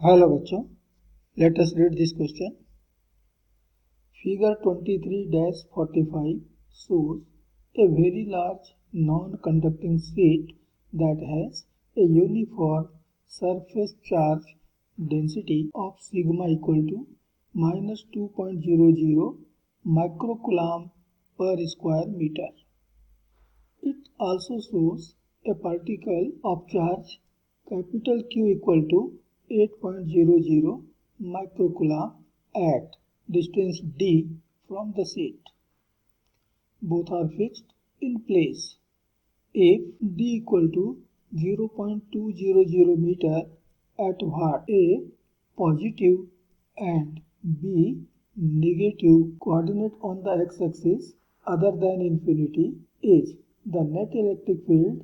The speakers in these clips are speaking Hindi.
हेलो बच्चों, let us read this question. Figure 23-45 shows a very large non-conducting sheet that has a uniform surface charge density of sigma equal to -2.00 microcoulomb per square meter. It also shows a particle of charge capital Q equal to 8.00 microcoulomb at distance d from the sheet. Both are fixed in place. If d equal to 0.200 meter at what a positive and b negative coordinate on the x-axis other than infinity is the net electric field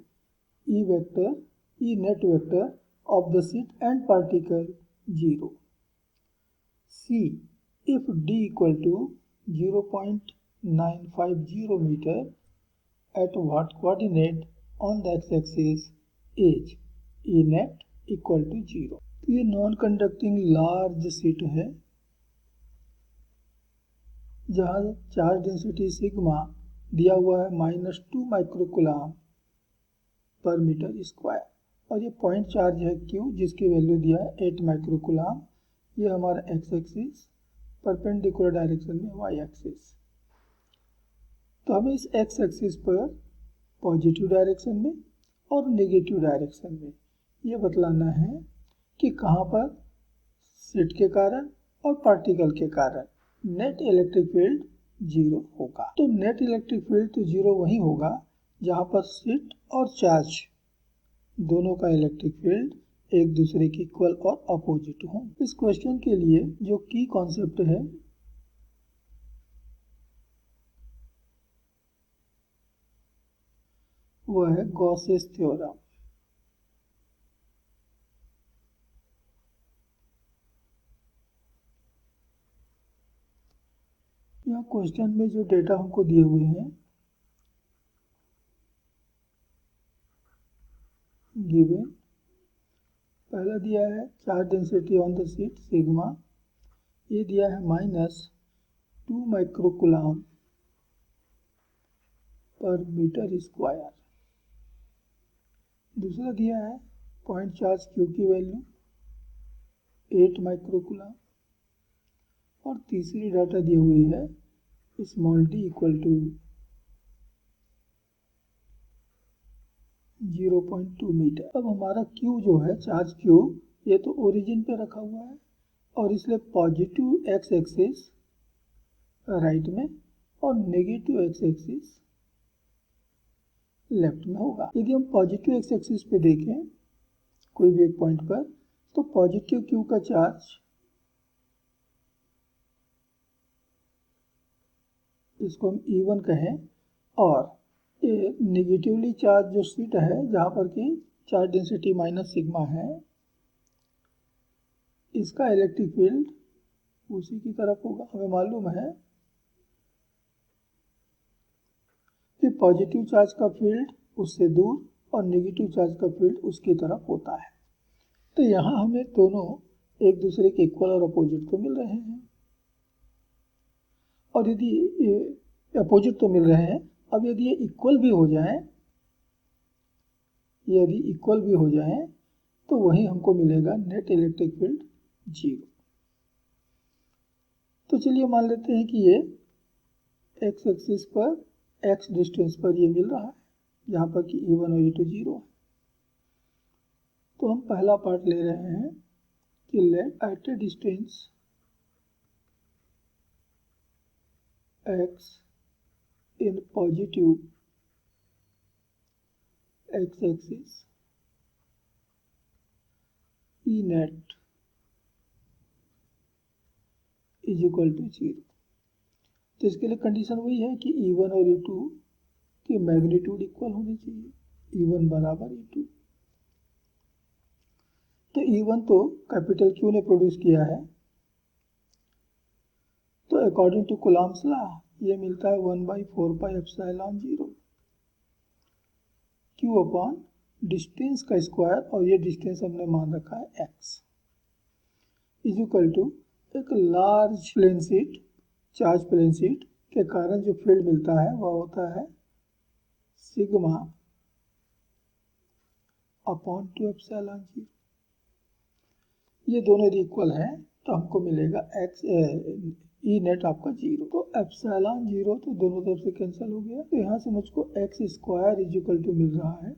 E vector, E net vector of the sheet and particle 0. C. If d equal to 0.950 meter at what coordinate on the x-axis is E net equal to 0. ये नॉन कंडक्टिंग लार्ज शीट है जहाँ चार्ज डेंसिटी सिग्मा दिया हुआ है -2 माइक्रोकुलाम पर मीटर स्क्वायर और ये पॉइंट चार्ज है क्यू जिसकी वैल्यू दिया है 8 माइक्रोकुलाम. ये हमारा एक्स एक्सिस, परपेंडिकुलर डायरेक्शन में वाई एक्सिस. तो हमें इस एक्स एक्सिस पर पॉजिटिव डायरेक्शन में और नेगेटिव डायरेक्शन में ये बतलाना है कि कहाँ पर शीट के कारण और पार्टिकल के कारण नेट इलेक्ट्रिक फील्ड 0 होगा. तो नेट इलेक्ट्रिक फील्ड तो 0 वहीं होगा जहाँ पर शीट और चार्ज दोनों का इलेक्ट्रिक फील्ड एक दूसरे के इक्वल और अपोजिट हो. इस क्वेश्चन के लिए जो की कॉन्सेप्ट है वह है गॉसेस थ्योरम. यह क्वेश्चन में जो डेटा हमको दिए हुए हैं गिवन, पहला दिया है charge density on the sheet sigma, ये दिया है -2 माइक्रोकुलाम पर मीटर स्क्वायर. दूसरा दिया है पॉइंट चार्ज क्यू की वैल्यू 8 माइक्रोकुलाम और तीसरी डाटा दी हुई है small D equal to 0.2 metre. अब हमारा Q जो है चार्ज Q ये तो ओरिजिन पे रखा हुआ है और इसलिए पॉजिटिव एक्स एक्सिस राइट में और नेगेटिव एक्स एक्सिस लेफ्ट में होगा. यदि हम पॉजिटिव एक्स एक्सिस पे देखें कोई भी एक पॉइंट पर तो पॉजिटिव Q का चार्ज इसको हम E1 कहें और ये नेगेटिवली चार्ज जो शीट है जहाँ पर कि चार्ज डेंसिटी माइनस सिग्मा है इसका इलेक्ट्रिक फील्ड उसी की तरफ होगा. हमें मालूम है कि पॉजिटिव चार्ज का फील्ड उससे दूर और नेगेटिव चार्ज का फील्ड उसकी तरफ होता है. तो यहाँ हमें दोनों एक दूसरे के इक्वल और अपोजिट तो मिल रहे हैं और यदि अपोजिट तो मिल रहे हैं, अब यदि ये इक्वल भी हो जाए, यदि इक्वल भी हो जाए तो वहीं हमको मिलेगा नेट इलेक्ट्रिक फील्ड 0. तो चलिए मान लेते हैं कि ये एक्स एक्सिस पर एक्स डिस्टेंस पर ये मिल रहा है जहाँ पर कि E1 और E2 0 है. तो हम पहला पार्ट ले रहे हैं कि let at a distance x in positive x axis E net is equal to 0. तो इसके लिए कंडीशन वही है कि E1 और E2 की मैग्नीट्यूड इक्वल होनी चाहिए, E1 बराबर E2. तो E1 तो कैपिटल Q ने प्रोड्यूस किया है, तो अकॉर्डिंग टू कूलॉम्स लॉ ये मिलता है 1/4πε0 Q अपॉन डिस्टेंस का स्क्वायर और ये डिस्टेंस हमने मान रखा है x. इज इक्वल टू एक large plane sheet, charge plane sheet के कारण जो फील्ड मिलता है वह होता है सिग्मा अपॉन 2 एप्सिलॉन जीरो। ये दोनों इक्वल हैं तो हमको मिलेगा एक्स ई नेट आपका जीरो। तो एप्सिलॉन जीरो तो दोनों तरफ से कैंसिल हो गया, तो यहाँ से मुझको X square is equal to मिल रहा है,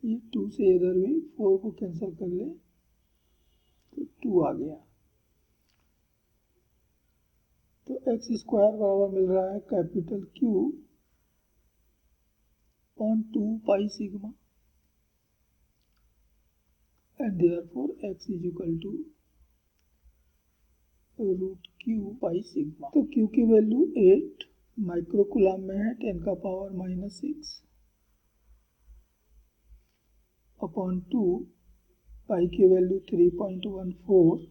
ये 2 से इधर भी 4 को कैंसिल कर ले तो 2 आ गया। तो एक्स स्क्वायर बराबर मिल रहा है capital Q on 2 pi sigma and therefore X is equal to root Q pi sigma. तो क्यू की वैल्यू 8 माइक्रोकुलाम में है, 10 का पावर -6 अपॉन 2, पाई की वैल्यू 3.14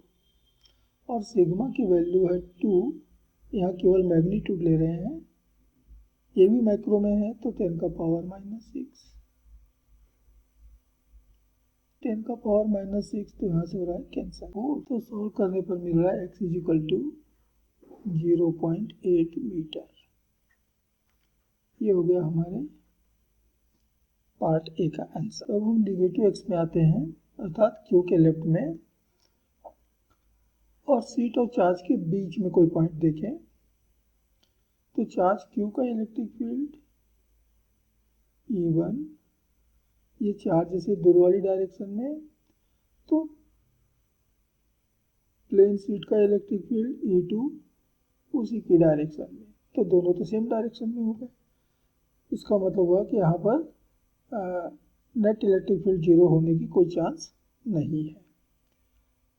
और सिग्मा की वैल्यू है 2। यहाँ केवल मैग्नीट्यूड ले रहे हैं, ये भी माइक्रो में है तो 10 का पावर -6, 10 का पावर -6 तो यहाँ से हो रहा है कैंसर। तो सॉल्व करने पर मिल रहा है X is equal to 0.8 metre. ये हो गया हमारे पार्ट ए का आंसर। अब हम नेगेटिव एक्स में आते हैं, अर्थात क्यू के लेफ्ट में और सीट और चार्ज के बीच में कोई पॉइंट देखें तो चार्ज क्यू का इलेक्ट्रिक फील्ड E1, ये चार्ज जैसे दूर वाली डायरेक्शन में, तो प्लेन सीट का इलेक्ट्रिक फील्ड E2 उसी की डायरेक्शन में, तो दोनों तो सेम डायरेक्शन में हो गए। इसका मतलब हुआ कि यहाँ पर नेट इलेक्ट्रिक फील्ड जीरो होने की कोई चांस नहीं है।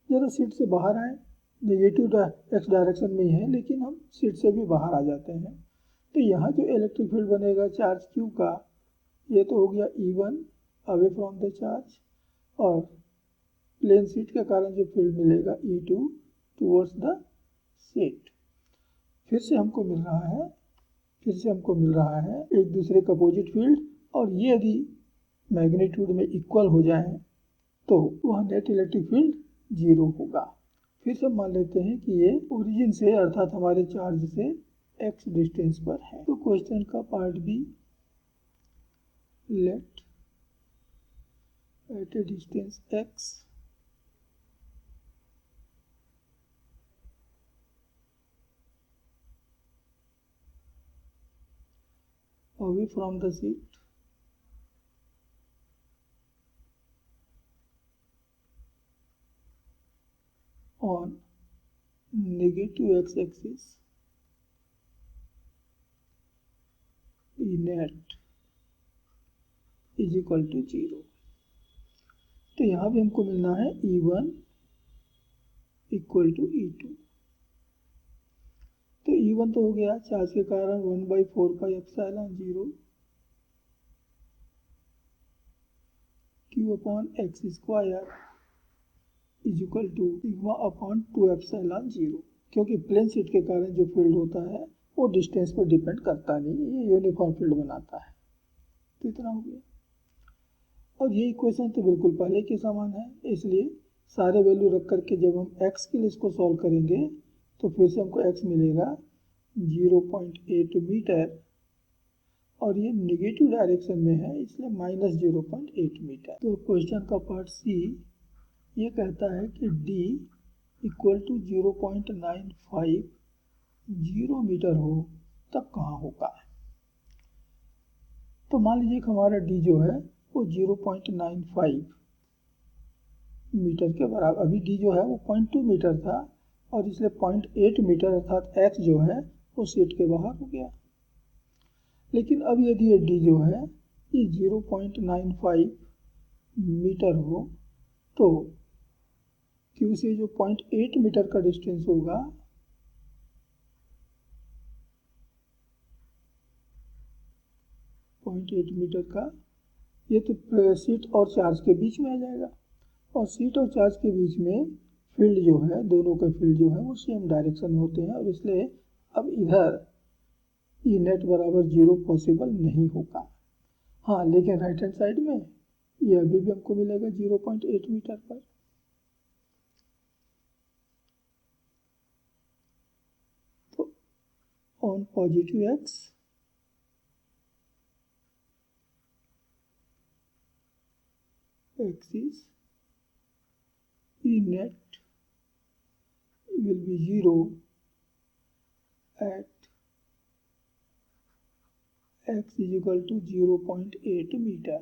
ज़रा सीट से बाहर आए, नेगेटिव एक्स डायरेक्शन में ही है लेकिन हम सीट से भी बाहर आ जाते हैं, तो यहाँ जो इलेक्ट्रिक फील्ड बनेगा चार्ज क्यू का, ये तो हो गया E1 away from the charge, और प्लेन सीट के कारण जो फील्ड मिलेगा E2 टूवर्ड्स द सीट। फिर से हमको मिल रहा है एक दूसरे का अपोजिट फील्ड, और ये यदि मैग्नीट्यूड में इक्वल हो जाए तो वह नेट इलेक्ट्रिक फील्ड जीरो होगा। फिर से मान लेते हैं कि ये ओरिजिन से अर्थात हमारे चार्ज से x डिस्टेंस पर है। तो क्वेश्चन का part B, let at a distance x away from the seat on negative x-axis E net is equal to 0। तो यहाँ भी हमको मिलना है E1 इक्वल टू E2। तो E1 तो हो गया चार्ज के कारण 1/4 pi epsilon 0 Q upon X square is equal to sigma upon 2 epsilon 0, क्योंकि प्लेन शीट के कारण जो फील्ड होता है वो डिस्टेंस पर डिपेंड करता नहीं, ये यूनिफॉर्म फील्ड बनाता है। तो इतना हो गया, और ये इक्वेशन तो बिल्कुल पहले के समान है, इसलिए सारे वैल्यू रख करके जब हम x के लिए इसको सॉल्व करेंगे तो फिर से हमको x मिलेगा 0.8 मीटर, और ये निगेटिव डायरेक्शन में है इसलिए -0.8 मीटर। तो क्वेश्चन का पार्ट सी ये कहता है कि d इक्वल टू 0.95 0 मीटर हो तब कहाँ होगा। तो मान लीजिए कि हमारा d जो है वो 0.95 मीटर के बराबर, अभी d जो है वो 0.2 मीटर था और इसलिए 0.8 मीटर अर्थात x जो है वो सीट के बाहर हो गया। लेकिन अब यदि ये d जो है ये 0.95 मीटर हो तो q से जो 0.8 मीटर का डिस्टेंस होगा 0.8 मीटर का, ये तो सीट और चार्ज के बीच में आ जाएगा, और सीट और चार्ज के बीच में फील्ड जो है, दोनों का फील्ड जो है वो सेम डायरेक्शन में होते हैं, और इसलिए अब इधर ई नेट बराबर 0 पॉसिबल नहीं होगा। हाँ, लेकिन राइट हैंड साइड में ये अभी भी हमको मिलेगा 0.8 मीटर पर। तो on positive x axis E net will be 0 at x is equal to 0.8 meter,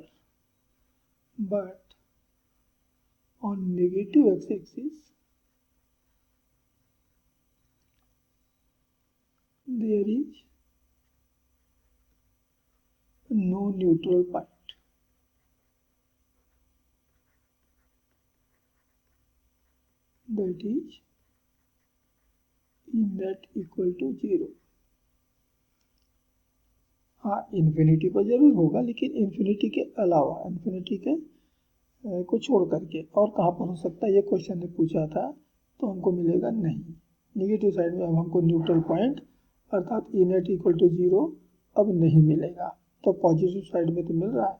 but on negative x-axis there is no neutral point. That is E net equal to 0. हाँ, इन्फिनिटी पर जरूर होगा, लेकिन इन्फिनिटी के अलावा, इन्फिनिटी के को छोड़ करके और कहाँ पर हो सकता है, ये क्वेश्चन ने पूछा था, तो हमको मिलेगा नहीं। नेगेटिव साइड में अब हमको न्यूट्रल पॉइंट अर्थात ई नेट इक्वल टू 0 अब नहीं मिलेगा। तो पॉजिटिव साइड में तो मिल रहा है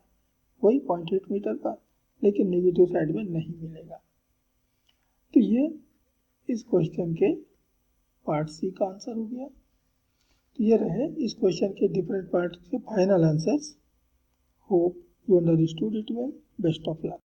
वही 0.8 मीटर पर, लेकिन नेगेटिव साइड में नहीं मिलेगा। तो ये इस क्वेश्चन के पार्ट सी का आंसर हो गया। तो ये रहे इस क्वेश्चन के डिफरेंट पार्ट के final answers. Hope you understood it well. Best of luck.